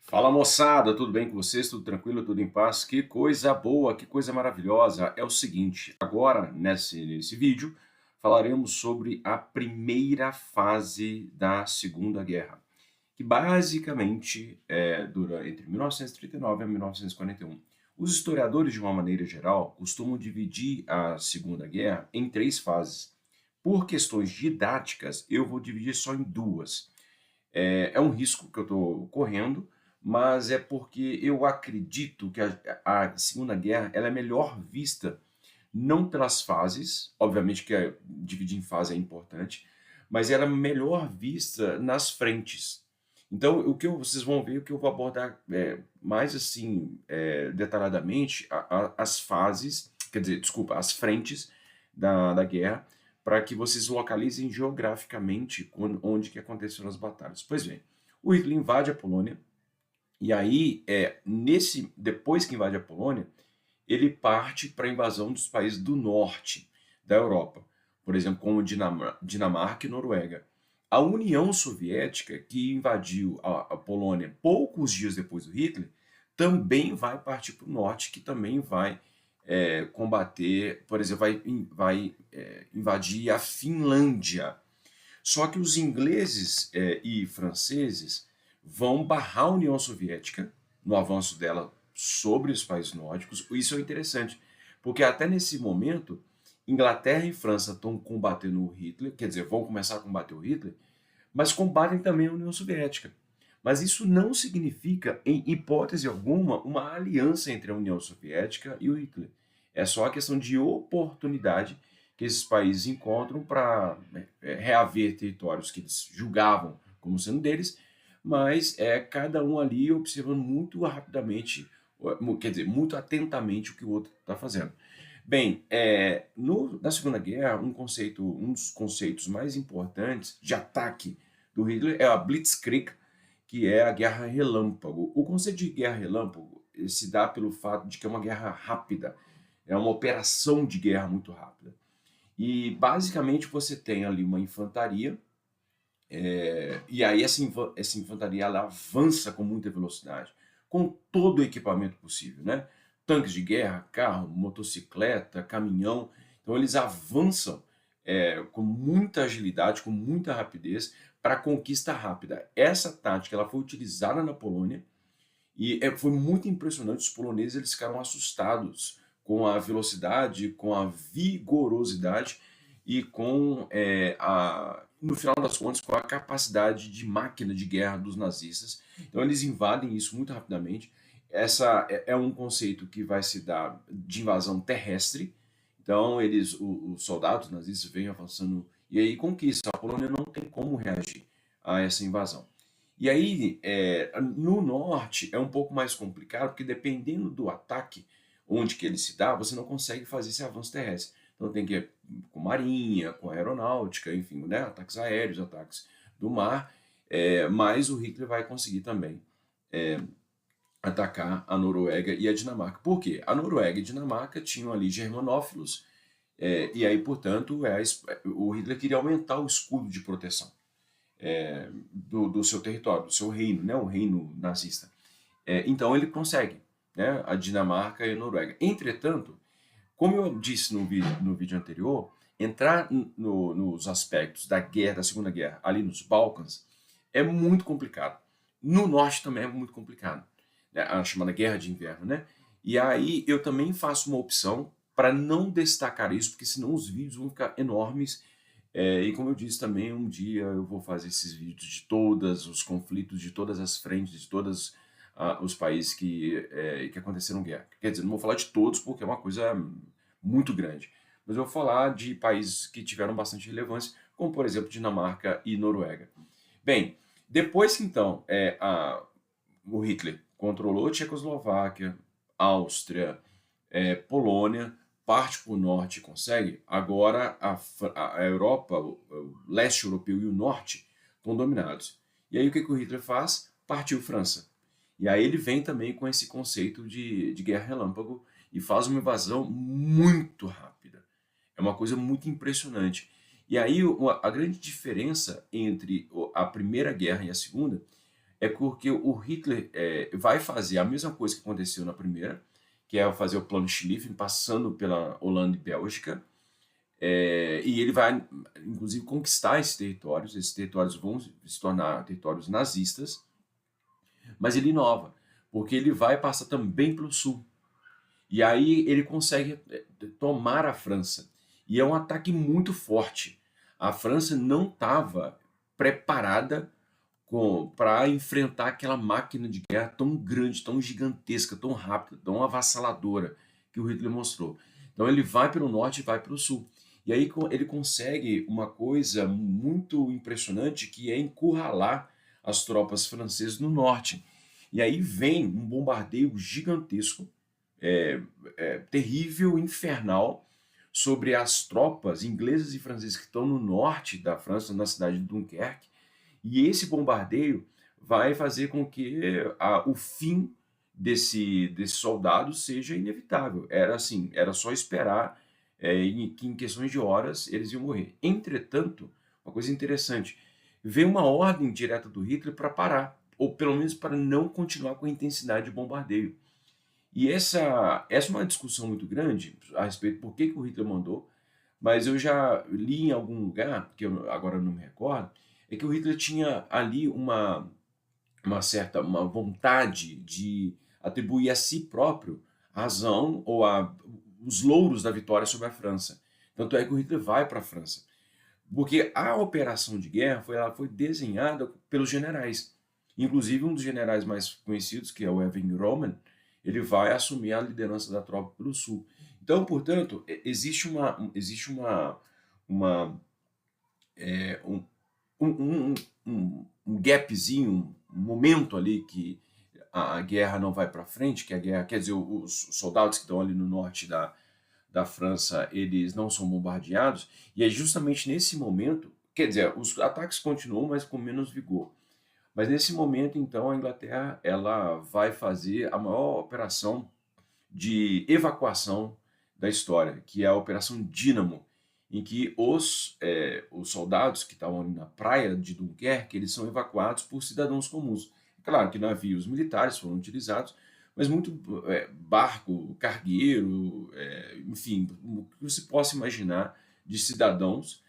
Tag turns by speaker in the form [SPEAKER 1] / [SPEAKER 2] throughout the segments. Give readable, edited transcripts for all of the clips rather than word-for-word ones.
[SPEAKER 1] Fala moçada, tudo bem com vocês? Tudo tranquilo? Tudo em paz? Que coisa boa, que coisa maravilhosa. É o seguinte, agora nesse vídeo falaremos sobre a primeira fase da Segunda Guerra, que basicamente dura entre 1939 e 1941. Os historiadores, de uma maneira geral, costumam dividir a Segunda Guerra em três fases. Por questões didáticas, eu vou dividir só em duas. É um risco que eu estou correndo, mas é porque eu acredito que a Segunda Guerra ela é melhor vista não pelas fases, obviamente que dividir em fase é importante, mas ela é melhor vista nas frentes. Então, vocês vão ver o que eu vou abordar mais assim, detalhadamente, as fases, quer dizer, desculpa, as frentes da guerra, para que vocês localizem geograficamente onde que aconteceram as batalhas. Pois bem, o Hitler invade a Polônia, e aí, depois que invade a Polônia, ele parte para a invasão dos países do norte da Europa, por exemplo, como Dinamarca e Noruega. A União Soviética, que invadiu a Polônia poucos dias depois do Hitler, também vai partir para o norte, que também vai combater, por exemplo, vai invadir a Finlândia. Só que os ingleses e franceses vão barrar a União Soviética no avanço dela sobre os países nórdicos. Isso é interessante, porque até nesse momento, Inglaterra e França estão combatendo o Hitler, quer dizer, vão começar a combater o Hitler, mas combatem também a União Soviética. Mas isso não significa, em hipótese alguma, uma aliança entre a União Soviética e o Hitler. É só a questão de oportunidade que esses países encontram para reaver territórios que eles julgavam como sendo deles, mas cada um ali observando muito rapidamente, quer dizer, muito atentamente o que o outro está fazendo. Bem, na Segunda Guerra, um dos conceitos mais importantes de ataque do Hitler é a Blitzkrieg, que é a guerra relâmpago. O conceito de guerra relâmpago se dá pelo fato de que é uma guerra rápida, é uma operação de guerra muito rápida. E basicamente você tem ali uma infantaria, e aí essa infantaria ela avança com muita velocidade, com todo o equipamento possível, né? Tanques de guerra, carro, motocicleta, caminhão. Então eles avançam com muita agilidade, com muita rapidez para a conquista rápida. Essa tática ela foi utilizada na Polônia e foi muito impressionante. Os poloneses eles ficaram assustados com a velocidade, com a vigorosidade e no final das contas, com a capacidade de máquina de guerra dos nazistas. Então eles invadem isso muito rapidamente. Essa é um conceito que vai se dar de invasão terrestre. Então os soldados nazistas vêm avançando e aí conquistam. A Polônia não tem como reagir a essa invasão. E aí, no norte é um pouco mais complicado, porque dependendo do ataque, onde que ele se dá, você não consegue fazer esse avanço terrestre. Então tem que ir com marinha, com aeronáutica, enfim, né, ataques aéreos, ataques do mar, mas o Hitler vai conseguir também atacar a Noruega e a Dinamarca. Por quê? A Noruega e a Dinamarca tinham ali germanófilos, e aí, portanto, o Hitler queria aumentar o escudo de proteção do seu território, do seu reino, né, o reino nazista. Então ele consegue, né, a Dinamarca e a Noruega. Entretanto, como eu disse no vídeo anterior, entrar nos aspectos da guerra, da Segunda Guerra, ali nos Balcãs, é muito complicado. No norte também é muito complicado, né, a chamada Guerra de Inverno, né? E aí eu também faço uma opção para não destacar isso, porque senão os vídeos vão ficar enormes. E como eu disse também, um dia eu vou fazer esses vídeos de todos os conflitos, de todas as frentes, de todos os países que aconteceram guerra. Quer dizer, não vou falar de todos porque é uma coisa muito grande, mas eu vou falar de países que tiveram bastante relevância, como por exemplo Dinamarca e Noruega. Bem, depois que então o Hitler controlou Tchecoslováquia, Áustria, Polônia, parte para o norte e consegue, agora a Europa, o leste europeu e o norte estão dominados. E aí o que o Hitler faz? Partiu França. E aí ele vem também com esse conceito de guerra relâmpago e faz uma invasão muito rápida. É uma coisa muito impressionante. E aí a grande diferença entre a Primeira Guerra e a Segunda é porque o Hitler vai fazer a mesma coisa que aconteceu na primeira, que é fazer o plano Schlieffen, passando pela Holanda e Bélgica, e ele vai, inclusive, conquistar esses territórios vão se tornar territórios nazistas, mas ele inova, porque ele vai passar também pelo sul. E aí ele consegue tomar a França. E é um ataque muito forte. A França não estava preparada para enfrentar aquela máquina de guerra tão grande, tão gigantesca, tão rápida, tão avassaladora que o Hitler mostrou. Então ele vai pelo norte e vai pelo sul. E aí ele consegue uma coisa muito impressionante, que é encurralar as tropas francesas no norte. E aí vem um bombardeio gigantesco, terrível, infernal, sobre as tropas inglesas e francesas que estão no norte da França, na cidade de Dunkerque, e esse bombardeio vai fazer com que o fim desse soldado seja inevitável. Era assim, era só esperar que em questões de horas eles iam morrer. Entretanto, uma coisa interessante, veio uma ordem direta do Hitler para parar, ou pelo menos para não continuar com a intensidade de bombardeio. E essa é uma discussão muito grande a respeito de por que o Hitler mandou, mas eu já li em algum lugar, que eu agora não me recordo, é que o Hitler tinha ali uma vontade de atribuir a si próprio a razão ou os louros da vitória sobre a França. Tanto é que o Hitler vai para a França. Porque a operação de guerra ela foi desenhada pelos generais. Inclusive, um dos generais mais conhecidos, que é o Erwin Rommel, ele vai assumir a liderança da tropa pelo sul. Então, portanto, uma, um, um gapzinho, um momento ali que a guerra não vai para frente, que a guerra, quer dizer, os soldados que estão ali no norte da França, eles não são bombardeados, e é justamente nesse momento, quer dizer, os ataques continuam, mas com menos vigor. Mas nesse momento, então, a Inglaterra ela vai fazer a maior operação de evacuação da história, que é a Operação Dínamo, em que os soldados que estavam ali na praia de Dunkerque, eles são evacuados por cidadãos comuns. Claro que navios militares foram utilizados, mas muito barco, cargueiro, enfim, o que você possa imaginar de cidadãos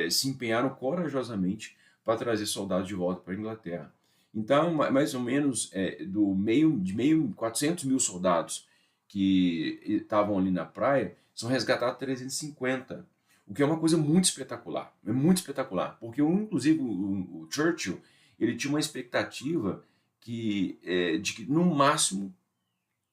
[SPEAKER 1] se empenharam corajosamente para trazer soldados de volta para a Inglaterra. Então, mais ou menos de 400 mil soldados que estavam ali na praia, são resgatados 350, o que é uma coisa muito espetacular, porque inclusive o Churchill, ele tinha uma expectativa de que no máximo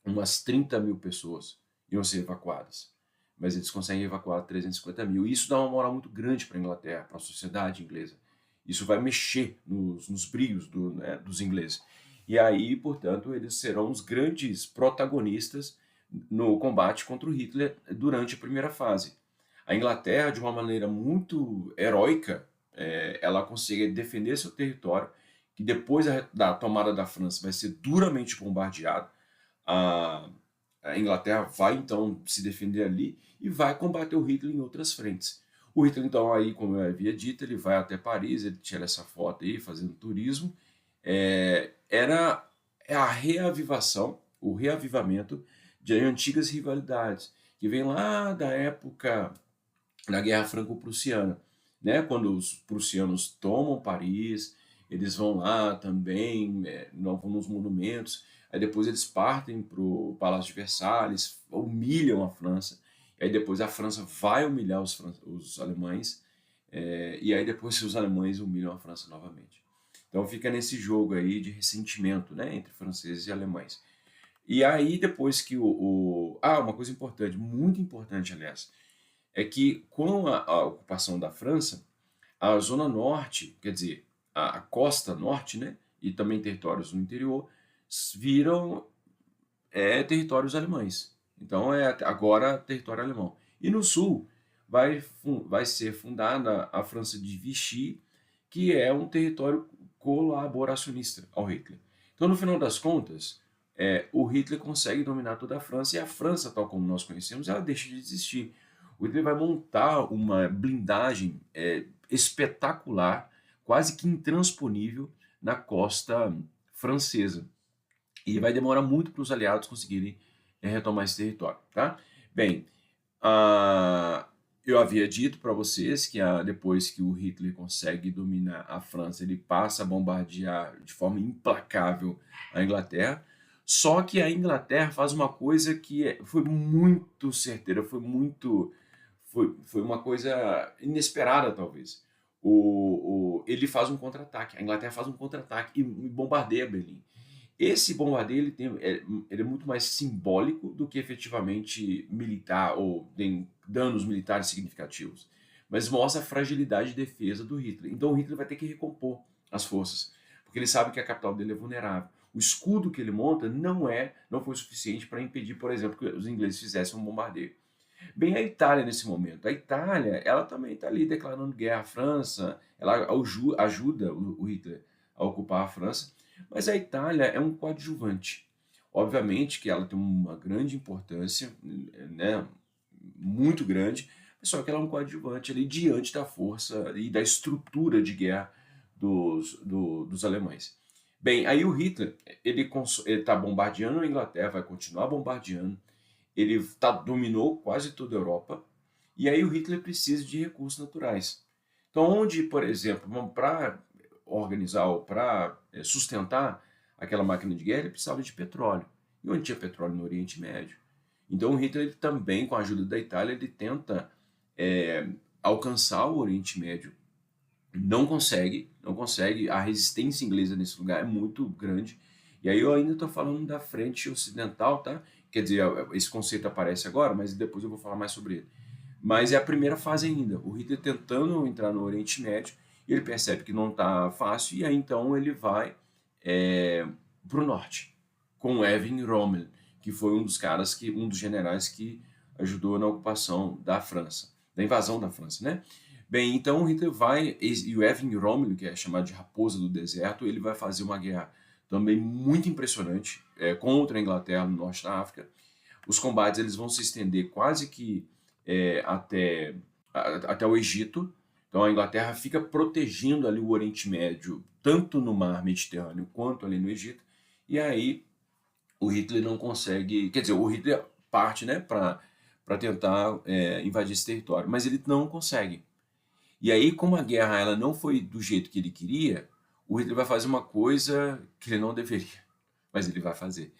[SPEAKER 1] umas 30 mil pessoas iam ser evacuadas, mas eles conseguem evacuar 350 mil, e isso dá uma moral muito grande para a Inglaterra, para a sociedade inglesa. Isso vai mexer nos brios dos ingleses. E aí, portanto, eles serão os grandes protagonistas no combate contra o Hitler durante a primeira fase. A Inglaterra, de uma maneira muito heróica, ela consegue defender seu território, que depois da tomada da França vai ser duramente bombardeado. A, a Inglaterra vai então se defender ali e vai combater o Hitler em outras frentes. O Hitler, então, aí, como eu havia dito, ele vai até Paris, ele tira essa foto aí, fazendo turismo. Era a reavivação, o reavivamento de antigas rivalidades, que vem lá da época da Guerra Franco-Prussiana, né? Quando os prussianos tomam Paris, eles vão lá também, vão nos monumentos, aí depois eles partem para o Palácio de Versalhes, humilham a França, e aí depois a França vai humilhar os alemães, e aí depois os alemães humilham a França novamente. Então fica nesse jogo aí de ressentimento, né, entre franceses e alemães. E aí depois que uma coisa importante, muito importante, aliás, é que com a ocupação da França, a zona norte, quer dizer, a costa norte, né, e também territórios no interior, viram territórios alemães. Então é agora território alemão. E no sul vai ser fundada a França de Vichy, que é um território colaboracionista ao Hitler. Então, no final das contas, o Hitler consegue dominar toda a França, e a França, tal como nós conhecemos, ela deixa de existir. O Hitler vai montar uma blindagem espetacular, quase que intransponível, na costa francesa. E vai demorar muito para os aliados conseguirem retomar esse território, tá? Bem, eu havia dito para vocês que depois que o Hitler consegue dominar a França, ele passa a bombardear de forma implacável a Inglaterra, só que a Inglaterra faz uma coisa que foi muito certeira, foi uma coisa inesperada, talvez. Ele faz um contra-ataque, a Inglaterra faz um contra-ataque e bombardeia Berlim. Esse bombardeio ele é muito mais simbólico do que efetivamente militar ou tem danos militares significativos, mas mostra a fragilidade de defesa do Hitler. Então o Hitler vai ter que recompor as forças, porque ele sabe que a capital dele é vulnerável. O escudo que ele monta não foi suficiente para impedir, por exemplo, que os ingleses fizessem um bombardeio. Bem, a Itália nesse momento. A Itália, ela também está ali declarando guerra à França, ela ajuda o Hitler a ocupar a França, mas a Itália é um coadjuvante. Obviamente que ela tem uma grande importância, né, muito grande, mas só que ela é um coadjuvante ali diante da força e da estrutura de guerra dos alemães. Bem, aí o Hitler, ele está bombardeando a Inglaterra, vai continuar bombardeando, ele dominou quase toda a Europa, e aí o Hitler precisa de recursos naturais. Então, onde, por exemplo, para organizar ou para sustentar aquela máquina de guerra, ele precisava de petróleo. E onde tinha petróleo? No Oriente Médio. Então, o Hitler ele também, com a ajuda da Itália, ele tenta alcançar o Oriente Médio. Não consegue, a resistência inglesa nesse lugar é muito grande. E aí eu ainda estou falando da frente ocidental, tá? Quer dizer, esse conceito aparece agora, mas depois eu vou falar mais sobre ele. Mas é a primeira fase ainda, o Hitler tentando entrar no Oriente Médio, e ele percebe que não está fácil, e aí então ele vai para o norte, com Erwin Rommel, que foi um dos generais que ajudou na ocupação da França, da invasão da França, né? Bem, então o Hitler vai, e o Erwin Rommel, que é chamado de Raposa do Deserto, ele vai fazer uma guerra também muito impressionante contra a Inglaterra no norte da África. Os combates eles vão se estender quase que até o Egito. Então a Inglaterra fica protegendo ali o Oriente Médio, tanto no mar Mediterrâneo quanto ali no Egito, e aí o Hitler não consegue, quer dizer, o Hitler parte, né, para tentar invadir esse território, mas ele não consegue. E aí, como a guerra ela não foi do jeito que ele queria, o Hitler vai fazer uma coisa que ele não deveria, mas ele vai fazer.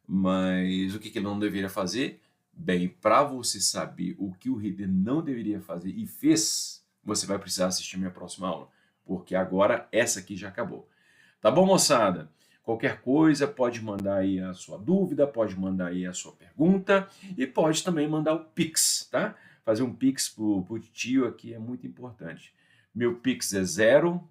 [SPEAKER 1] Mas o que ele não deveria fazer? Bem, para você saber o que o Hitler não deveria fazer e fez, você vai precisar assistir minha próxima aula, porque agora essa aqui já acabou. Tá bom, moçada? Qualquer coisa, pode mandar aí a sua dúvida, pode mandar aí a sua pergunta e pode também mandar o Pix, tá? Fazer um Pix pro tio aqui é muito importante. Meu Pix é 0